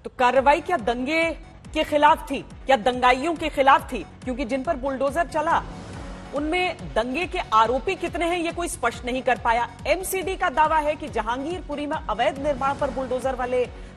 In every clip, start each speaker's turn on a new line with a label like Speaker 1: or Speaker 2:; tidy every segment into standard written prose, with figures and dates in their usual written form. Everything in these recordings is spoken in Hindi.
Speaker 1: तो कार्रवाई क्या दंगे के खिलाफ थी, क्या दंगाइयों के खिलाफ थी? क्योंकि जिन पर बुलडोजर चला उनमें दंगे के आरोपी कितने हैं ये कोई स्पष्ट नहीं कर पाया। एमसीडी का दावा है कि जहांगीरपुरी में अवैध निर्माण पर बुलडोजर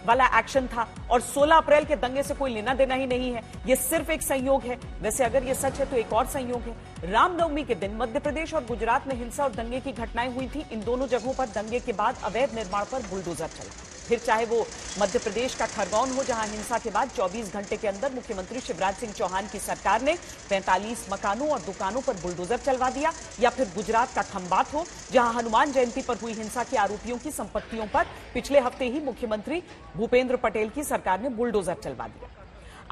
Speaker 1: वाला एक्शन था और 16 अप्रैल के दंगे से कोई लेना देना ही नहीं है। ये सिर्फ एक संयोग है। वैसे अगर ये सच है तो एक और संयोग है। रामनवमी के दिन मध्य प्रदेश और गुजरात में हिंसा और दंगे की घटनाएं हुई थी। इन दोनों जगहों पर दंगे के बाद अवैध निर्माण पर बुलडोजर चला। फिर चाहे वो मध्य प्रदेश का खरगोन हो, जहां हिंसा के बाद 24 घंटे के अंदर मुख्यमंत्री शिवराज सिंह चौहान की सरकार ने 45 मकानों और दुकानों पर बुलडोजर चलवा दिया, या फिर गुजरात का खंबात हो, जहां हनुमान जयंती पर हुई हिंसा के आरोपियों की संपत्तियों पर पिछले हफ्ते ही मुख्यमंत्री भूपेंद्र पटेल की सरकार ने बुलडोजर चलवा दिया।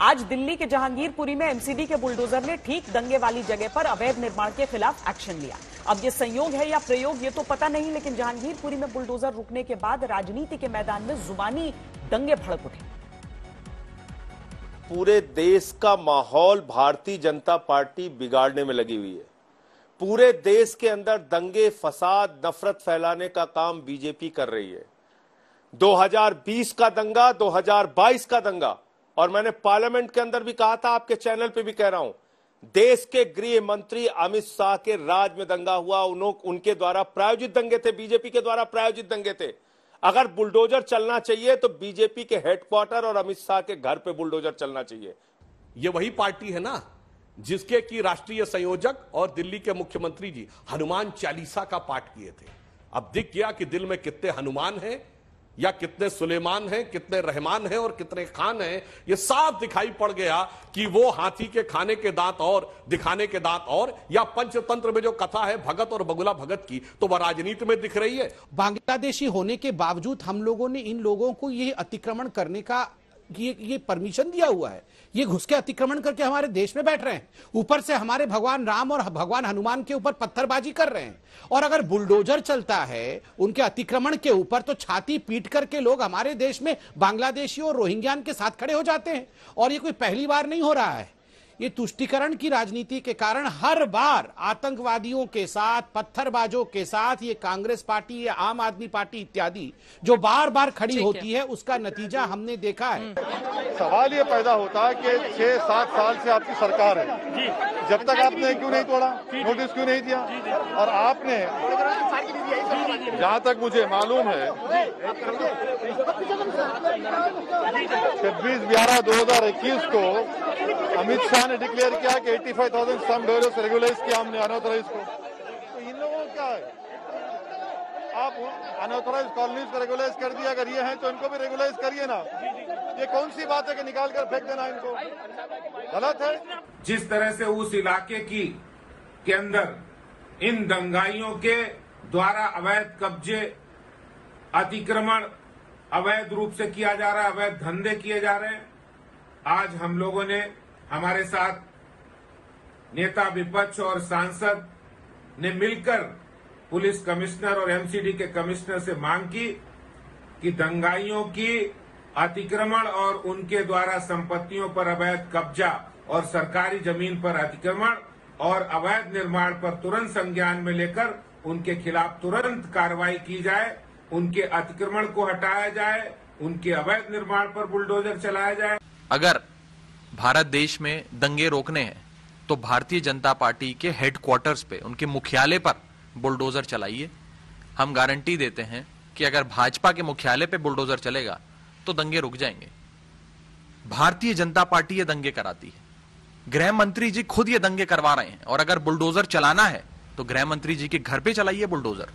Speaker 1: आज दिल्ली के जहांगीरपुरी में एमसीडी के बुलडोजर ने ठीक दंगे वाली जगह पर अवैध निर्माण के खिलाफ एक्शन लिया। अब ये संयोग है या प्रयोग ये तो पता नहीं, लेकिन जहांगीरपुरी में बुलडोजर रुकने के बाद राजनीति के मैदान में जुबानी दंगे भड़क उठे।
Speaker 2: पूरे देश का माहौल भारतीय जनता पार्टी बिगाड़ने में लगी हुई है। पूरे देश के अंदर दंगे, फसाद, नफरत फैलाने का काम बीजेपी कर रही है। 2020 का दंगा, 2022 का दंगा, और मैंने पार्लियामेंट के अंदर भी कहा था, आपके चैनल पे भी कह रहा हूं, देश के गृह मंत्री अमित शाह के राज में दंगा हुआ। उनके द्वारा प्रायोजित दंगे थे, बीजेपी के द्वारा प्रायोजित दंगे थे। अगर बुलडोजर चलना चाहिए तो बीजेपी के हेडक्वार्टर और अमित शाह के घर पे बुलडोजर चलना चाहिए।
Speaker 3: ये वही पार्टी है ना जिसके की राष्ट्रीय संयोजक और दिल्ली के मुख्यमंत्री जी हनुमान चालीसा का पाठ किए थे। अब दिख गया कि दिल में कितने हनुमान हैं, या कितने सुलेमान हैं, कितने रहमान हैं और कितने खान हैं। ये साफ दिखाई पड़ गया कि वो हाथी के खाने के दांत और दिखाने के दांत और, या पंचतंत्र में जो कथा है भगत और बगुला भगत की, तो वह राजनीति में दिख रही है।
Speaker 4: बांग्लादेशी होने के बावजूद हम लोगों ने इन लोगों को ये अतिक्रमण करने का ये परमिशन दिया हुआ है। ये घुस के अतिक्रमण करके हमारे देश में बैठ रहे हैं। ऊपर से हमारे भगवान राम और भगवान हनुमान के ऊपर पत्थरबाजी कर रहे हैं। और अगर बुलडोजर चलता है उनके अतिक्रमण के ऊपर, तो छाती पीट करके लोग हमारे देश में बांग्लादेशी और रोहिंग्यान के साथ खड़े हो जाते हैं। और ये कोई पहली बार नहीं हो रहा है। ये तुष्टीकरण की राजनीति के कारण हर बार आतंकवादियों के साथ, पत्थरबाजों के साथ ये कांग्रेस पार्टी या आम आदमी पार्टी इत्यादि जो बार बार खड़ी होती है, उसका नतीजा हमने देखा है।
Speaker 5: सवाल ये पैदा होता है कि 6-7 साल से आपकी सरकार है, जब तक आपने क्यों नहीं तोड़ा, नोटिस क्यों नहीं दिया? और आपने, जहाँ तक मुझे मालूम है, 26/11/2021 को अमित शाह ने डिक्लेयर किया कि 85,000 सम डोलर्स रेगुलाइज किया हमने अनऑथराइज को। तो इन लोगों का क्या है? आप अनऑथराइज कॉलोनीज को रेगुलाइज कर दिया, अगर ये हैं तो इनको भी रेगुलाइज करिए ना। ये कौन सी बात है कि निकाल कर फेंक देना इनको? गलत है।
Speaker 6: जिस तरह से उस इलाके के अंदर इन दंगाइयों के द्वारा अवैध कब्जे, अतिक्रमण अवैध रूप से किया जा रहा है, अवैध धंधे किए जा रहे हैं। आज हम लोगों ने, हमारे साथ नेता विपक्ष और सांसद ने मिलकर पुलिस कमिश्नर और एमसीडी के कमिश्नर से मांग की कि दंगाइयों की अतिक्रमण और उनके द्वारा संपत्तियों पर अवैध कब्जा और सरकारी जमीन पर अतिक्रमण और अवैध निर्माण पर तुरंत संज्ञान में लेकर उनके खिलाफ तुरंत कार्रवाई की जाए, उनके अतिक्रमण को हटाया जाए, उनके अवैध निर्माण पर बुलडोजर चलाया जाए।
Speaker 7: अगर भारत देश में दंगे रोकने हैं तो भारतीय जनता पार्टी के हेडक्वार्टर्स पे, उनके मुख्यालय पर बुलडोजर चलाइए। हम गारंटी देते हैं कि अगर भाजपा के मुख्यालय पे बुलडोजर चलेगा तो दंगे रुक जाएंगे। भारतीय जनता पार्टी ये दंगे कराती है, गृह मंत्री जी खुद ये दंगे करवा रहे हैं। और अगर बुलडोजर चलाना है तो गृह मंत्री जी के घर पे चलाइए बुलडोजर।